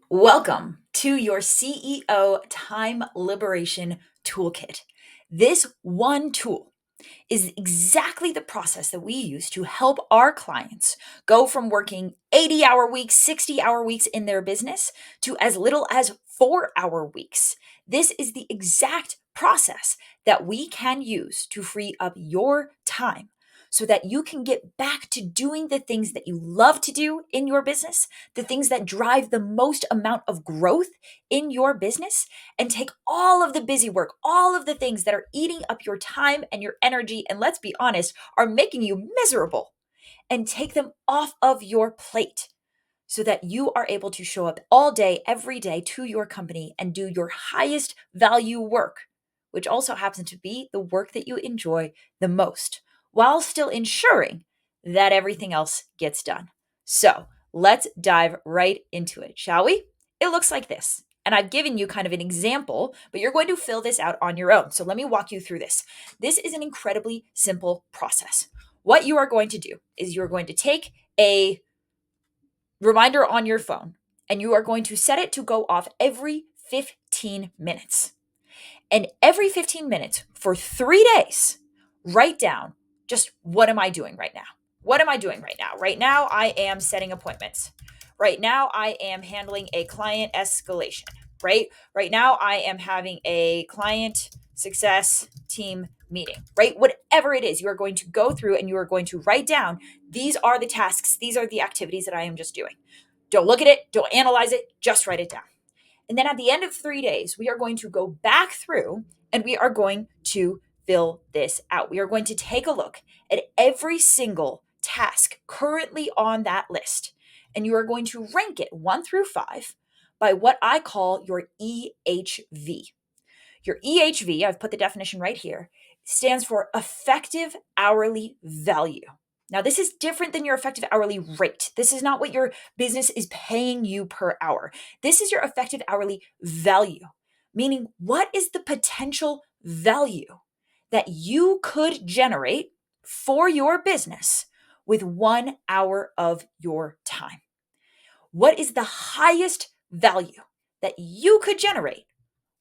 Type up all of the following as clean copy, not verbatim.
Welcome to your CEO Time Liberation Toolkit. This one tool is exactly the process that we use to help our clients go from working 80-hour weeks, 60-hour weeks in their business to as little as 4-hour weeks. This is the exact process that we can use to free up your time so that you can get back to doing the things that you love to do in your business, the things that drive the most amount of growth in your business, and take all of the busy work, all of the things that are eating up your time and your energy, and let's be honest, are making you miserable, and take them off of your plate so that you are able to show up all day, every day to your company and do your highest value work, which also happens to be the work that you enjoy the most, while still ensuring that everything else gets done. So let's dive right into it, shall we? It looks like this. And I've given you kind of an example, but you're going to fill this out on your own. So let me walk you through this. This is an incredibly simple process. What you are going to do is you're going to take a reminder on your phone and you are going to set it to go off every 15 minutes. And every 15 minutes for 3 days, write down just what am I doing right now? What am I doing right now? Right now, I am setting appointments. Right now, I am handling a client escalation, right? Right now, I am having a client success team meeting, right? Whatever it is, you are going to go through and you are going to write down these are the tasks, these are the activities that I am just doing. Don't look at it, don't analyze it, just write it down. And then at the end of 3 days, we are going to go back through and we are going to fill this out. We are going to take a look at every single task currently on that list. And you are going to rank it 1 through 5 by what I call your EHV. Your EHV, I've put the definition right here, stands for effective hourly value. Now, this is different than your effective hourly rate. This is not what your business is paying you per hour. This is your effective hourly value, meaning what is the potential value that you could generate for your business with 1 hour of your time? What is the highest value that you could generate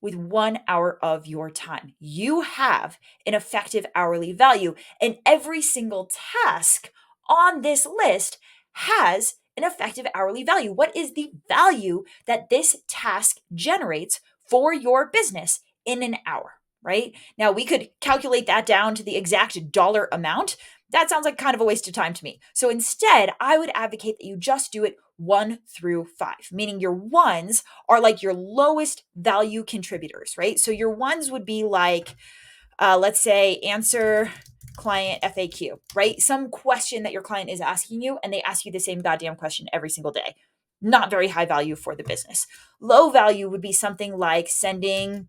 with 1 hour of your time? You have an effective hourly value, and every single task on this list has an effective hourly value. What is the value that this task generates for your business in an hour? Right now, we could calculate that down to the exact dollar amount. That sounds like kind of a waste of time to me. So instead, I would advocate that you just do it 1 through 5, meaning your ones are like your lowest value contributors, right? So your ones would be like, let's say, answer client FAQ, right? Some question that your client is asking you, and they ask you the same goddamn question every single day. Not very high value for the business. Low value would be something like sending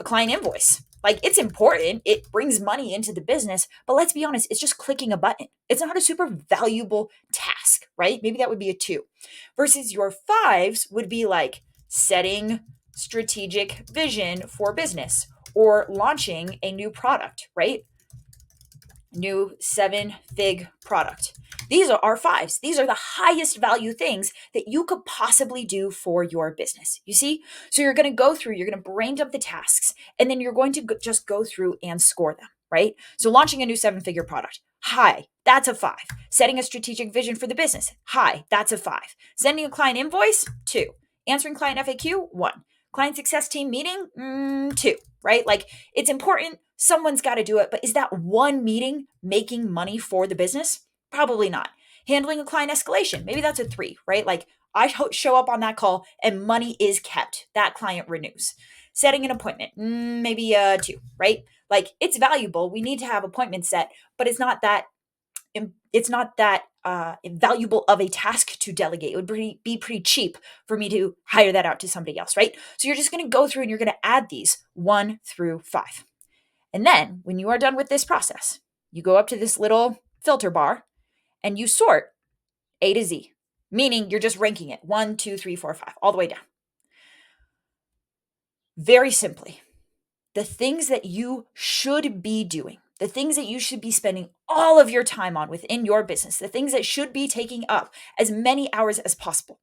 a client invoice. Like, it's important, it brings money into the business, but let's be honest, it's just clicking a button. It's not a super valuable task, right? Maybe that would be a 2. Versus your 5s would be like setting strategic vision for business or launching a new product, right? New 7-fig product. These are our 5s. These are the highest value things that you could possibly do for your business. You see? So you're going to go through, you're going to brain dump the tasks, and then you're going to just go through and score them, right? So launching a new 7-figure product, high, that's a 5. Setting a strategic vision for the business, high, that's a 5. Sending a client invoice, 2. Answering client FAQ, 1. Client success team meeting, 2, right? Like, it's important. Someone's got to do it. But is that one meeting making money for the business? Probably not. Handling a client escalation, maybe that's a 3, right? Like, I show up on that call and money is kept. That client renews. Setting an appointment, maybe a 2, right? Like, it's valuable. We need to have appointments set, but it's not that valuable of a task to delegate. It would be pretty cheap for me to hire that out to somebody else, right? So you're just going to go through and you're going to add these 1 through 5. And then when you are done with this process, you go up to this little filter bar and you sort A to Z, meaning you're just ranking it 1, 2, 3, 4, 5, all the way down. Very simply, the things that you should be doing, the things that you should be spending all of your time on within your business, the things that should be taking up as many hours as possible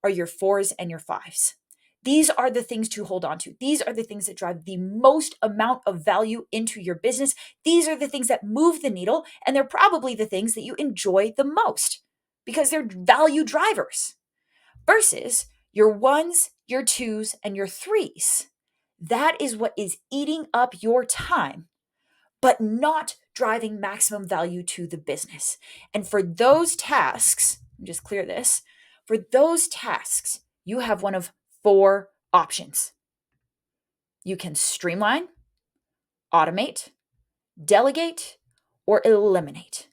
are your fours and your fives. These are the things to hold on to. These are the things that drive the most amount of value into your business. These are the things that move the needle, and they're probably the things that you enjoy the most because they're value drivers versus your ones, your twos, and your threes. That is what is eating up your time, but not driving maximum value to the business. And for those tasks, just clear this, for those tasks, you have one of four options. You can streamline, automate, delegate, or eliminate.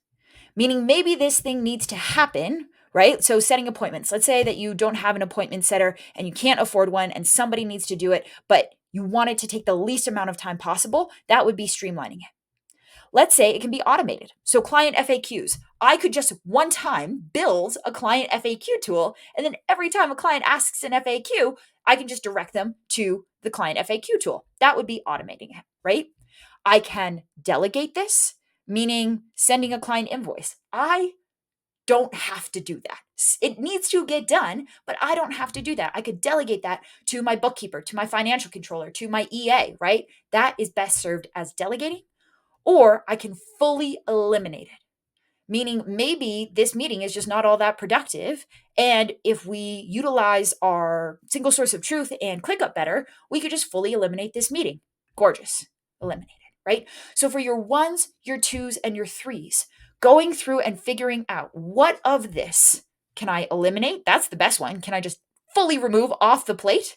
Meaning maybe this thing needs to happen, right? So setting appointments. Let's say that you don't have an appointment setter and you can't afford one and somebody needs to do it, but you want it to take the least amount of time possible. That would be streamlining it. Let's say it can be automated. So client FAQs. I could just one time build a client FAQ tool, and then every time a client asks an FAQ, I can just direct them to the client FAQ tool. That would be automating it, right? I can delegate this, meaning sending a client invoice. I don't have to do that. It needs to get done, but I don't have to do that. I could delegate that to my bookkeeper, to my financial controller, to my EA, right? That is best served as delegating. Or I can fully eliminate it, meaning maybe this meeting is just not all that productive. And if we utilize our single source of truth and ClickUp better, we could just fully eliminate this meeting. Gorgeous. Eliminate it, right? So for your ones, your twos, and your threes, going through and figuring out what of this can I eliminate? That's the best one. Can I just fully remove off the plate?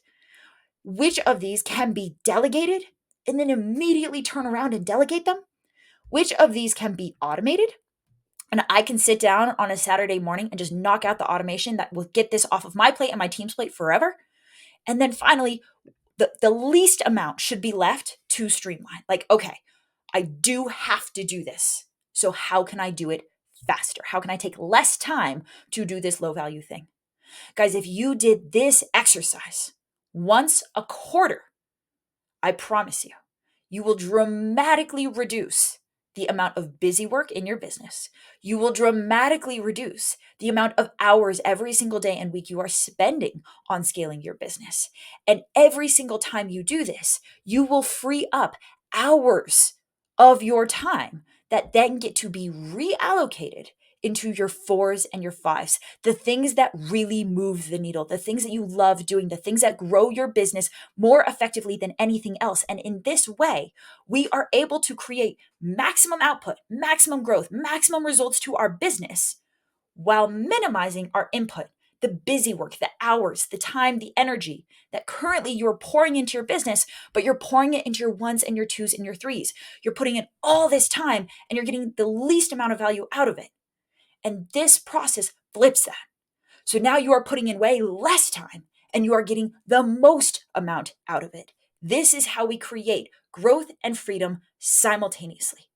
Which of these can be delegated and then immediately turn around and delegate them? Which of these can be automated? And I can sit down on a Saturday morning and just knock out the automation that will get this off of my plate and my team's plate forever. And then finally, the least amount should be left to streamline. Like, okay, I do have to do this. So how can I do it faster? How can I take less time to do this low value thing? Guys, if you did this exercise once a quarter, I promise you, you will dramatically reduce the amount of busy work in your business. You will dramatically reduce the amount of hours every single day and week you are spending on scaling your business. And every single time you do this, you will free up hours of your time that then get to be reallocated into your fours and your fives, the things that really move the needle, the things that you love doing, the things that grow your business more effectively than anything else. And in this way, we are able to create maximum output, maximum growth, maximum results to our business while minimizing our input, the busy work, the hours, the time, the energy that currently you're pouring into your business, but you're pouring it into your ones and your twos and your threes. You're putting in all this time and you're getting the least amount of value out of it. And this process flips that. So now you are putting in way less time and you are getting the most amount out of it. This is how we create growth and freedom simultaneously.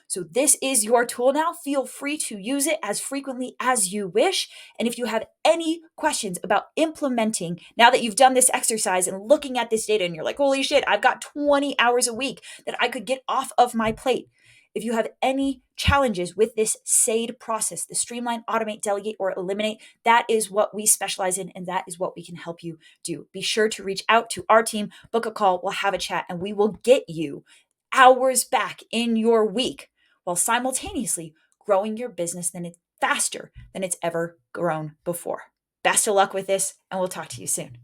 So this is your tool now. Feel free to use it as frequently as you wish. And if you have any questions about implementing, now that you've done this exercise and looking at this data and you're like, holy shit, I've got 20 hours a week that I could get off of my plate. If you have any challenges with this SAID process, the streamline, automate, delegate, or eliminate, that is what we specialize in, and that is what we can help you do. Be sure to reach out to our team, book a call, we'll have a chat, and we will get you hours back in your week while simultaneously growing your business faster than it's ever grown before. Best of luck with this, and we'll talk to you soon.